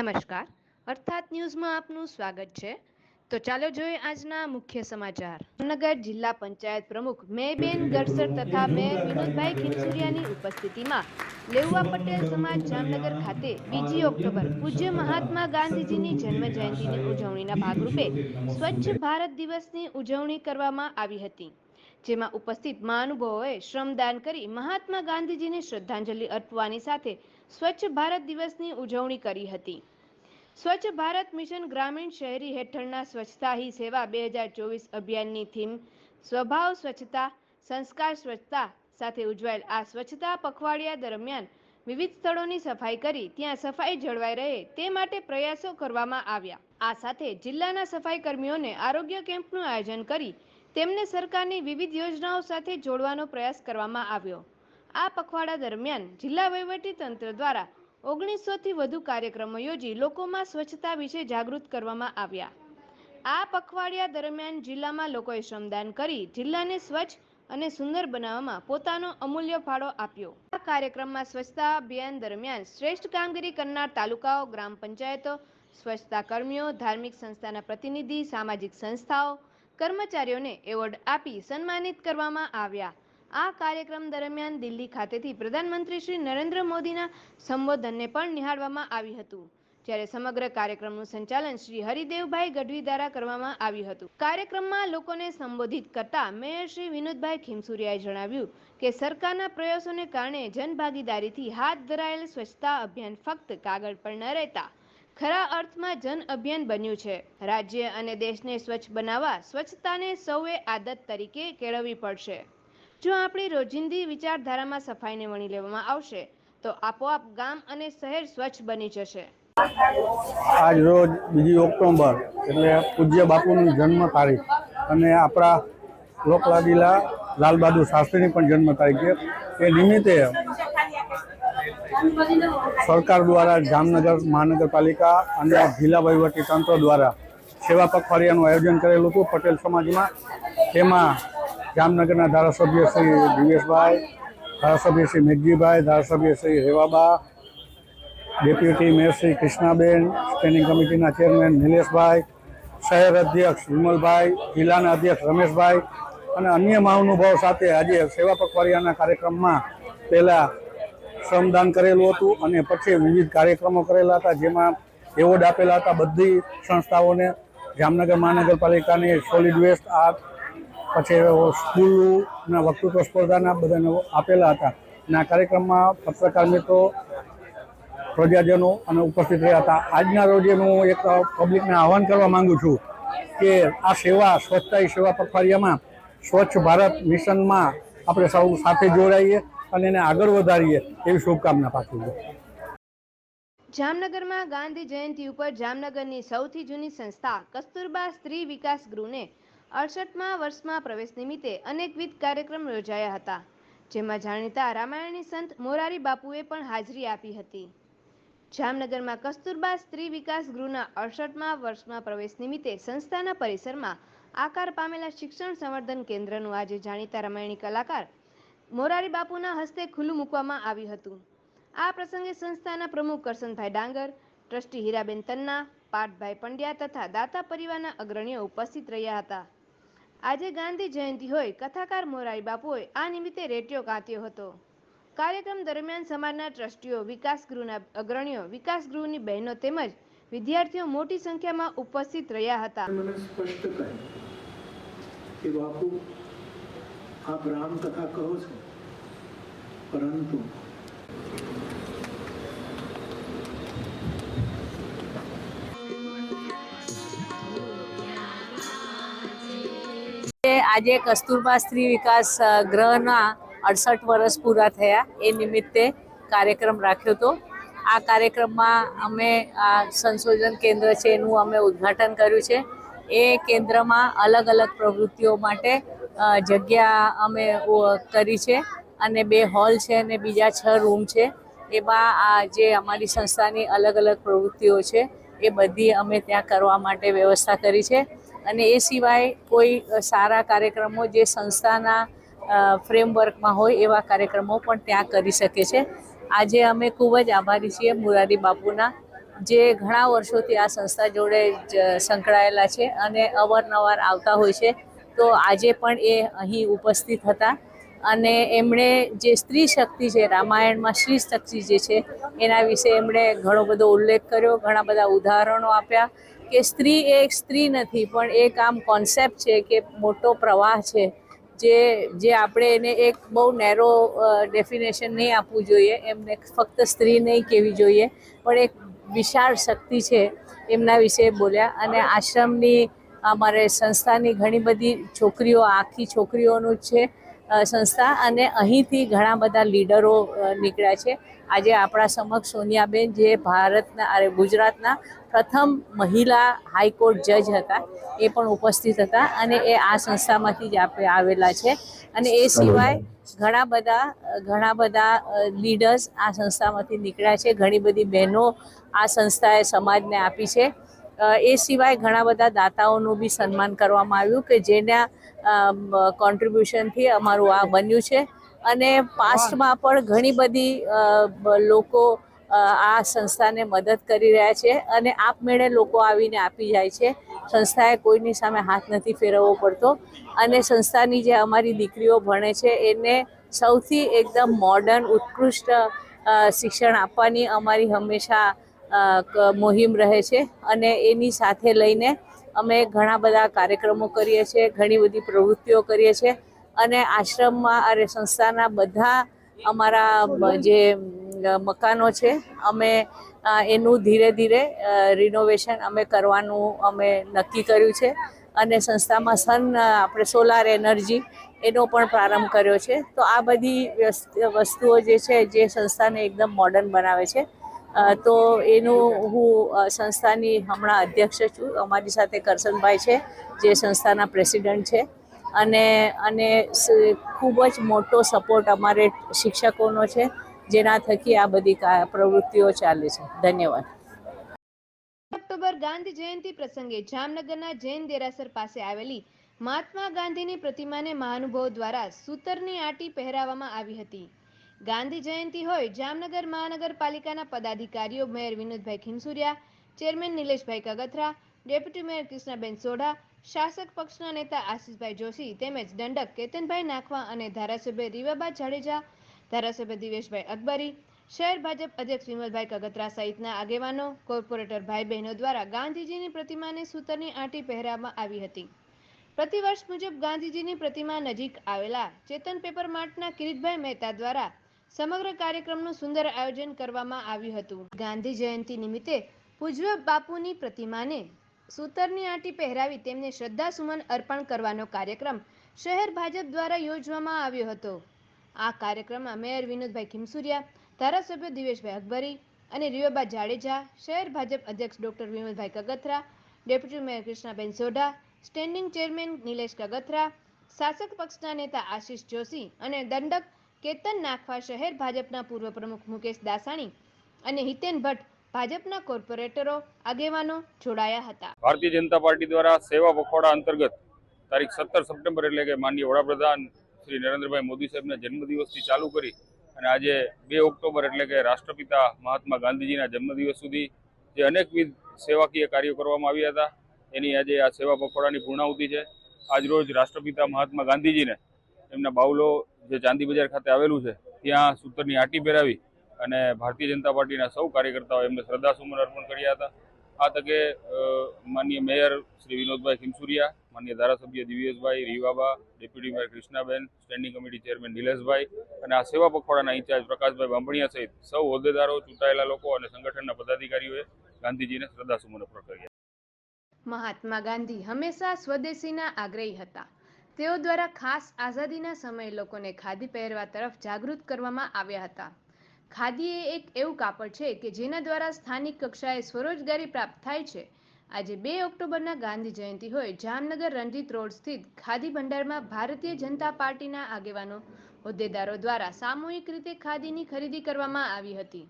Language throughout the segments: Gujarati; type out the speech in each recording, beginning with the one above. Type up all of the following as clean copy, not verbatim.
નમસ્કાર, અર્થાત ન્યૂઝમાં આપનું સ્વાગત છે। તો ચાલો જોઈએ આજના મુખ્ય સમાચાર। જામનગર જિલ્લા પંચાયત પ્રમુખ મેયબેન ગડસર તથા મેયર વિનોદભાઈ ખીમસુરિયાની ઉપસ્થિતિમાં લેઉવા પટેલ સમાજ જામનગર ખાતે 2 ઓક્ટોબર પૂજ્ય મહાત્મા ગાંધીજીની જન્મ જયંતિની ઉજવણીના ભાગરૂપે સ્વચ્છ ભારત દિવસની ઉજવણી કરવામાં આવી હતી, જેમાં ઉપસ્થિત મહાનુભાવોએ શ્રમદાન કરી મહાત્મા ગાંધીજીને શ્રદ્ધાંજલિ અર્પવાની સાથે સ્વચ્છ ભારત દિવસની ઉજવણી કરી હતી। સ્વચ્છ ભારત મિશન ગ્રામીણ શહેરી હેઠળના સ્વચ્છતા હી સેવા 2024 અભિયાનની થીમ સ્વભાવ સ્વચ્છતા સંસ્કાર સ્વચ્છતા સાથે ઉજવાયેલ આ સ્વચ્છતા પખવાડિયા દરમિયાન વિવિધ સ્થળોની સફાઈ કરી ત્યાં સફાઈ જળવાઈ રહે તે માટે પ્રયાસો કરવામાં આવ્યા। આ સાથે જિલ્લાના સફાઈ કર્મીઓને આરોગ્ય કેમ્પનું આયોજન કરી તેમને સરકારની વિવિધ યોજનાઓ સાથે જોડવાનો પ્રયાસ કરવામાં આવ્યો। આ પખવાડા દરમિયાન જિલ્લા વહીવટી તંત્ર દ્વારા 1900થી વધુ કાર્યક્રમો યોજી લોકોમાં સ્વચ્છતા વિશે જાગૃત કરવામાં આવ્યા। આ પખવાડિયા દરમિયાન જિલ્લામાં લોકોએ શ્રમદાન કરી જિલ્લાને સ્વચ્છ અને સુંદર બનાવવામાં પોતાનો અમૂલ્ય ફાળો આપ્યો। આ કાર્યક્રમમાં સ્વચ્છતા અભિયાન દરમિયાન શ્રેષ્ઠ કામગીરી કરનાર તાલુકાઓ, ગ્રામ પંચાયતો, સ્વચ્છતા કર્મીઓ, ધાર્મિક સંસ્થાના પ્રતિનિધિ, સામાજિક સંસ્થાઓ, કર્મચારીઓને એવોર્ડ આપી સન્માનિત કરવામાં આવ્યા। આ કાર્યક્રમ દરમિયાન દિલ્હી ખાતેથી પ્રધાનમંત્રી શ્રી નરેન્દ્ર મોદીના સંબોધનને પણ નિહાળવામાં આવ્યું હતું, જ્યારે સમગ્ર કાર્યક્રમનું સંચાલન શ્રી હરિદેવભાઈ ગઢવી દ્વારા કરવામાં આવ્યું હતું। કાર્યક્રમમાં લોકોને સંબોધિત કરતા મેયર શ્રી વિનોદભાઈ ખીમસુરિયાએ જણાવ્યું કે સરકારના પ્રયાસોને કારણે જનભાગીદારીથી હાથ ધરાયેલ સ્વચ્છતા અભિયાન ફક્ત કાગળ પર ન રહેતા ખરા અર્થમાં જન અભિયાન બન્યું છે। રાજ્ય અને દેશને સ્વચ્છ બનાવવા સ્વચ્છતાને સૌએ આદત તરીકે કેળવવી પડશે। જો આપણી રોજિંદી વિચારધારામાં સફાઈને વણી લેવામાં આવશે તો આપોઆપ ગામ અને શહેર સ્વચ્છ બની જશે। આજ રોજ 2 ઓક્ટોબર એટલે પૂજ્ય બાપુની જન્મ તારીખ અને આપણા લોકલાડીલા લાલ બહાદુર શાસ્ત્રીની પણ જન્મ તારીખ છે। એ નિમિત્તે સરકાર દ્વારા જામનગર મહાનગરપાલિકા અને જિલ્લા વહીવટી તંત્ર દ્વારા સેવા પખવાડિયાનું આયોજન કરેલું હતું પટેલ સમાજમાં। તેમાં જામનગરના ધારાસભ્ય શ્રી દિવેશભાઈ, ધારાસભ્ય શ્રી મેઘજીભાઈ, ધારાસભ્ય Shri Rivaba, deputy mayor Shri Krishnaben, standing કમિટીના ચેરમેન નિલેશભાઈ, શહેર અધ્યક્ષ વિમલભાઈ, જિલ્લાના અધ્યક્ષ રમેશભાઈ અને અન્ય મહાનુભાવો સાથે આજે સેવા પખવાડિયાના કાર્યક્રમમાં પહેલાં શ્રમદાન કરેલું હતું અને પછી વિવિધ કાર્યક્રમો કરેલા હતા, જેમાં એવોર્ડ આપેલા હતા બધી સંસ્થાઓને। જામનગર મહાનગરપાલિકાની સોલિડ વેસ્ટ આર્ટ, પછી સ્કૂલના વક્તૃત્વ સ્પર્ધાના બધાને આપેલા હતા અને આ કાર્યક્રમમાં પત્રકાર મિત્રો, પ્રજાજનો અને ઉપસ્થિત રહ્યા હતા। આજના રોજે હું એક પબ્લિકને આહવાન કરવા માગું છું કે આ સેવા સ્વચ્છતા સેવા પખવાડિયામાં સ્વચ્છ ભારત મિશનમાં આપણે સૌ સાથે જોડાઈએ અને એને આગળ વધારીએ એવી શુભકામના પાઠવું છું। જામનગરમાં ગાંધી જયંતિ ઉપર જામનગરની સૌથી જૂની સંસ્થા કસ્તુરબા સ્ત્રી વિકાસ ગૃહને 68મા વર્ષમાં પ્રવેશ નિમિત્તે અનેકવિધ કાર્યક્રમ યોજાયા હતા, જેમાં જાણીતા રામાયણી સંત મોરારી બાપુએ પણ હાજરી આપી હતી। જામનગરમાં કસ્તુરબા સ્ત્રી વિકાસ ગૃહના 68મા વર્ષમાં પ્રવેશ નિમિત્તે સંસ્થાના પરિસરમાં આકાર પામેલા શિક્ષણ સંવર્ધન કેન્દ્રનું આજે જાણીતા રામાયણી કલાકાર મોરારી બાપુના હસ્તે ખુલ્લું મૂકવામાં આવ્યું હતું। આ પ્રસંગે સંસ્થાના પ્રમુખ કરશનભાઈ ડાંગર, ટ્રસ્ટી હીરાબેન તન્ના, પાર્થભાઈ પંડ્યા તથા દાતા પરિવારના અગ્રણીઓ ઉપસ્થિત રહ્યા હતા। આજે ગાંધી જયંતિ હોય કથાકાર મોરારી બાપુએ આ નિમિત્તે રેટિયો કાંત્યો હતો। કાર્યક્રમ દરમિયાન સમાજના ટ્રસ્ટીઓ, વિકાસ ગૃહના અગ્રણીઓ, વિકાસ ગૃહની બહેનો તેમજ વિદ્યાર્થીઓ મોટી સંખ્યામાં ઉપસ્થિત રહ્યા હતા। મને સ્પષ્ટ કહ્યું કે બાપુ આપ રામકથા કહો છો, પરંતુ આજે કસ્તુરબા સ્ત્રી વિકાસ ગૃહના 68 વર્ષ પૂરા થયા એ નિમિત્તે કાર્યક્રમ રાખ્યો હતો। આ કાર્યક્રમમાં અમે આ સંશોધન કેન્દ્ર છે એનું અમે ઉદ્ઘાટન કર્યું છે। એ કેન્દ્રમાં અલગ અલગ પ્રવૃત્તિઓ માટે જગ્યા અમે કરી છે અને 2 હોલ છે અને બીજા 6 રૂમ છે। એમાં આ જે અમારી સંસ્થાની અલગ અલગ પ્રવૃત્તિઓ છે એ બધી અમે ત્યાં કરવા માટે વ્યવસ્થા કરી છે અને એ સિવાય કોઈ સારા કાર્યક્રમો જે સંસ્થાના ફ્રેમવર્કમાં હોય એવા કાર્યક્રમો પણ ત્યાં કરી શકે છે। આજે અમે ખૂબ જ આભારી છીએ મોરારી બાપુના જે ઘણા વર્ષોથી આ સંસ્થા જોડે સંકળાયેલા છે અને અવારનવાર આવતા હોય છે. તો આજે પણ એ અહીં ઉપસ્થિત હતા અને એમણે જે સ્ત્રી શક્તિ છે, રામાયણમાં સ્ત્રી શક્તિ જે છે એના વિશે એમણે ઘણો બધો ઉલ્લેખ કર્યો, ઘણા બધા ઉદાહરણો આપ્યા કે સ્ત્રી એ એક સ્ત્રી નથી પણ એક આમ કોન્સેપ્ટ છે કે મોટો પ્રવાહ છે જે આપણે એને એક બહુ નેરો ડેફિનેશન નહીં આપવું જોઈએ, એમને ફક્ત સ્ત્રી નહીં કહેવી જોઈએ પણ એક વિશાળ શક્તિ છે એમના વિશે બોલ્યા. અને આશ્રમની અમારે સંસ્થાની ઘણી બધી છોકરીઓ, આખી છોકરીઓનું છે સંસ્થા અને અહીંથી ઘણા બધા લીડરો નીકળ્યા છે. આજે આપણા સમક્ષ સોનિયાબેન જે ગુજરાતના પ્રથમ મહિલા હાઈકોર્ટ જજ હતા એ પણ ઉપસ્થિત હતા અને એ આ સંસ્થામાંથી જ આવેલા છે. અને એ સિવાય ઘણા બધા લીડર્સ આ સંસ્થામાંથી નીકળ્યા છે. ઘણી બધી બહેનો આ સંસ્થાએ સમાજને આપી છે. એ સિવાય ઘણા બધા દાતાઓનું બી સન્માન કરવામાં આવ્યું કે જેના કોન્ટ્રીબ્યુશનથી અમારું આ બન્યું છે. અને પાસ્ટમાં પણ ઘણી બધી લોકો આ સંસ્થાને મદદ કરી રહ્યા છે અને આપમેળે લોકો આવીને આપી જાય છે. સંસ્થાએ કોઈની સામે હાથ નથી ફેરવવો પડતો અને સંસ્થાની જે અમારી દીકરીઓ ભણે છે એને સૌથી એકદમ મોડર્ન ઉત્કૃષ્ટ શિક્ષણ આપવાની અમારી હંમેશા મુહિમ રહે છે અને એની સાથે લઈને અમે ઘણા બધા કાર્યક્રમો કરીએ છીએ, ઘણી બધી પ્રવૃત્તિઓ કરીએ છીએ અને આશ્રમમાં સંસ્થાના બધા અમારા જે મકાનો છે અમે એનું ધીરે ધીરે રિનોવેશન અમે કરવાનું અમે નક્કી કર્યું છે અને સંસ્થામાં આપણે સોલાર એનર્જી એનો પણ પ્રારંભ કર્યો છે. તો આ બધી વસ્તુઓ જે છે જે સંસ્થાને એકદમ મોડર્ન બનાવે છે. તો એનું હું સંસ્થાની હમણાં અધ્યક્ષ છું. અમારી સાથે કરસનભાઈ છે જે સંસ્થાના પ્રેસિડેન્ટ છે અને ખૂબ જ મોટો સપોર્ટ અમારે શિક્ષકોનો છે જેના થકી આ બધી પ્રવૃત્તિઓ ચાલે છે. ધન્યવાદ. ઓક્ટોબર ગાંધી જયંતિ પ્રસંગે જામનગરના જૈન દેરાસર પાસે આવેલી મહાત્મા ગાંધીની પ્રતિમાને મહાનુભાવો દ્વારા સૂતરની આંટી પહેરાવવામાં આવી હતી. ગાંધી જયંતિ હોય જામનગર મહાનગરપાલિકાના પદાધિકારીઓ મેયર વિનોદભાઈ ખીમસુરિયા, ચેરમેન નિલેશભાઈ કગથરા, ડેપ્યુટી મેયર કૃષ્ણાબેન સોઢા, શાસક પક્ષના નેતા આશિષભાઈ જોશી તેમજ દંડક કેતનભાઈ નાખવા અને ધારાસભ્ય રીવાબા જાડેજા, ધારાસભ્ય દિવેશભાઈ અકબરી, શહેર ભાજપ અધ્યક્ષ વિમલભાઈ કગથરા સહિતના આગેવાનો, કોર્પોરેટર ભાઈ બહેનો દ્વારા ગાંધીજીની પ્રતિમાને સૂતરની આંટી પહેરાવવામાં આવી હતી. પ્રતિવર્ષ મુજબ ગાંધીજીની પ્રતિમા નજીક આવેલા ચેતન પેપર માર્ટના કિરીટભાઈ મહેતા દ્વારા સમગ્ર કાર્યક્રમનું સુંદર આયોજન કરવામાં આવ્યું હતું. ગાંધી જયંતિ નિમિત્તે પૂજ્ય બાપુની પ્રતિમાને સૂતરની આંટી પહેરાવી તેમને શ્રદ્ધાસુમન અર્પણ કરવાનો કાર્યક્રમ શહેર ભાજપ દ્વારા યોજવામાં આવ્યો હતો. આ કાર્યક્રમમાં મેયર વિનોદભાઈ ખીમસુરિયા, ધારાસભ્ય દિવેશભાઈ અકબરી અને રીવાબા જાડેજા, શહેર ભાજપ અધ્યક્ષ doctor Vimalbhai Kagathara, deputy mayor Krishnaben Sodha, standing chairman Nilesh Kagathara, શાસક પક્ષના નેતા આશિષ જોશી અને દંડક કેતન નાખવા, શહેર ભાજપના પૂર્વ પ્રમુખ મુકેશ દાસાણી અને હિતેન ભટ્ટ ભાજપના કોર્પોરેટરો આગેવાનો જોડાયા હતા. ભારતીય જનતા પાર્ટી દ્વારા સેવા પખવાડા અંતર્ગત તારીખ 17 સપ્ટેમ્બર એટલે કે માનનીય વડાપ્રધાન શ્રી નરેન્દ્રભાઈ મોદી સાહેબના જન્મદિવસથી ચાલુ કરી અને આજે 2 ઓક્ટોબર એટલે કે રાષ્ટ્રપિતા મહાત્મા ગાંધીજીના જન્મદિવસ સુધી જે અનેકવિધ સેવાકીય કાર્યો કરવામાં આવ્યા હતા એની આજે આ સેવા પખવાડાની પૂર્ણાહુતિ છે. આજરોજ રાષ્ટ્રપિતા મહાત્મા ગાંધીજીને એમના બાવલો જે ચાંદી બજાર ખાતે આવેલું છે ત્યાં સૂતરની આંટી પહેરાવી અને ભારતીય જનતા પાર્ટીના સૌ કાર્યકર્તાઓ એમને શ્રદ્ધાસુમન અર્પણ કર્યા હતા. આ તકે માનનીય મેયર શ્રી વિનોદભાઈ ખીમસુરિયા, માનનીય ધારાસભ્ય Divyeshbhai, Rivaba, deputy mayor Krishnaben, standing committee chairman Nileshbhai અને આ સેવા પખવાડાના ઇન્ચાર્જ પ્રકાશભાઈ બાંભણિયા સહિત સૌ હોદ્દેદારો, ચૂંટાયેલા લોકો અને સંગઠનના પદાધિકારીઓએ ગાંધીજીને શ્રદ્ધાસુમન અર્પણ કર્યા. મહાત્મા ગાંધી હંમેશા સ્વદેશીના આગ્રહી હતા. તેઓ દ્વારા ખાસ આઝાદીના સમયે લોકોને ખાદી પહેરવા તરફ જાગૃત કરવામાં આવ્યા હતા. ખાદી એ એક એવું કાપડ છે કે જેના દ્વારા સ્થાનિક કક્ષાએ સ્વરોજગારી પ્રાપ્ત થાય છે. આજે 2 ઓક્ટોબરના ગાંધી જયંતિ હોય જામનગર રણજીત રોડ સ્થિત ખાદી ભંડારમાં ભારતીય જનતા પાર્ટીના આગેવાનો, હોદ્દેદારો દ્વારા સામૂહિક રીતે ખાદીની ખરીદી કરવામાં આવી હતી.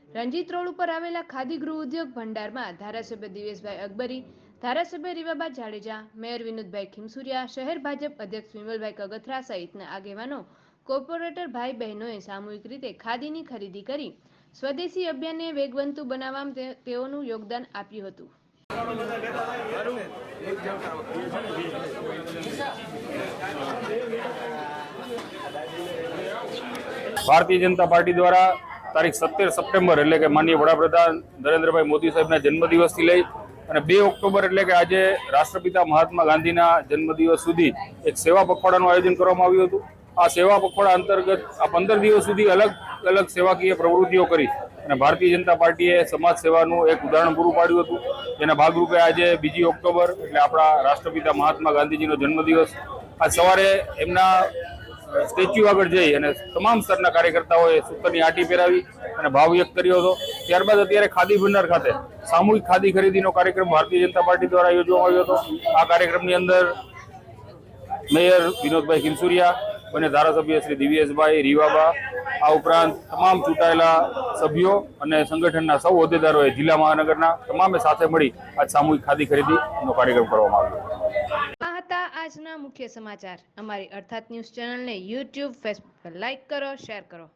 રણજીત રોડ ઉપર આવેલા ખાદી ગૃહ ઉદ્યોગ ભંડારમાં ધારાસભ્ય દિવેશભાઈ અકબરી, ધારાસભ્ય રીવાબા જાડેજા, મેયર વિનોદભાઈ ખીમસુરિયા, શહેર ભાજપ અધ્યક્ષ વિમલભાઈ કગથરા સહિતના આગેવાનો, કોર્પોરેટર ભાઈ બહેનોએ સામૂહિક રીતે ખાદીની ખરીદી કરી સ્વદેશી અભિયાનને વેગવંતુ બનાવવામાં તેઓનું યોગદાન આપ્યું હતું. ભારતીય જનતા પાર્ટી દ્વારા તારીખ 17 સપ્ટેમ્બર એટલે કે માનનીય વડાપ્રધાન નરેન્દ્રભાઈ મોદી સાહેબના જન્મદિવસથી લઈ અને 2 ઓક્ટોબર એટલે કે આજે રાષ્ટ્રપિતા મહાત્મા ગાંધીના જન્મદિવસ સુધી એક સેવા પખવાડાનું આયોજન કરવામાં આવ્યું હતું. આ સેવા પખવાડા અંતર્ગત આ 15 દિવસ સુધી અલગ અલગ સેવાકીય પ્રવૃત્તિઓ કરી અને ભારતીય જનતા પાર્ટીએ સમાજ સેવાનું એક ઉદાહરણ પૂરું પાડ્યું હતું. જેના ભાગરૂપે આજે 2 ઓક્ટોબર એટલે આપણા રાષ્ટ્રપિતા મહાત્મા ગાંધીજીનો જન્મદિવસ આજ સવારે એમના સ્ટેચ્યુ આગળ જઈ અને તમામ સ્તરના કાર્યકર્તાઓએ સૂતરની આંટી પહેરાવી અને ભાવ વ્યક્ત કર્યો હતો. ત્યારબાદ અત્યારે ખાદી ભંડાર ખાતે સામૂહિક ખાદી ખરીદીનો કાર્યક્રમ ભારતીય જનતા પાર્ટી દ્વારા યોજવામાં આવ્યો હતો. આ કાર્યક્રમની અંદર મેયર વિનોદભાઈ ખીમસુરિયા, બંને ધારાસભ્ય શ્રી દિવ્યેશભાઈ રીવાબા, આ ઉપરાંત તમામ ચૂંટાયેલા સભ્યો અને સંગઠનના સૌ હોદ્દેદારોએ જિલ્લા મહાનગરના તમામે સાથે મળી આજ સામૂહિક ખાદી ખરીદીનો કાર્યક્રમ કરવામાં આવ્યો. આ હતા આજના મુખ્ય સમાચાર. અમારી અર્થાત ન્યૂઝ ચેનલને YouTube, Facebook પર લાઈક કરો, શેર કરો.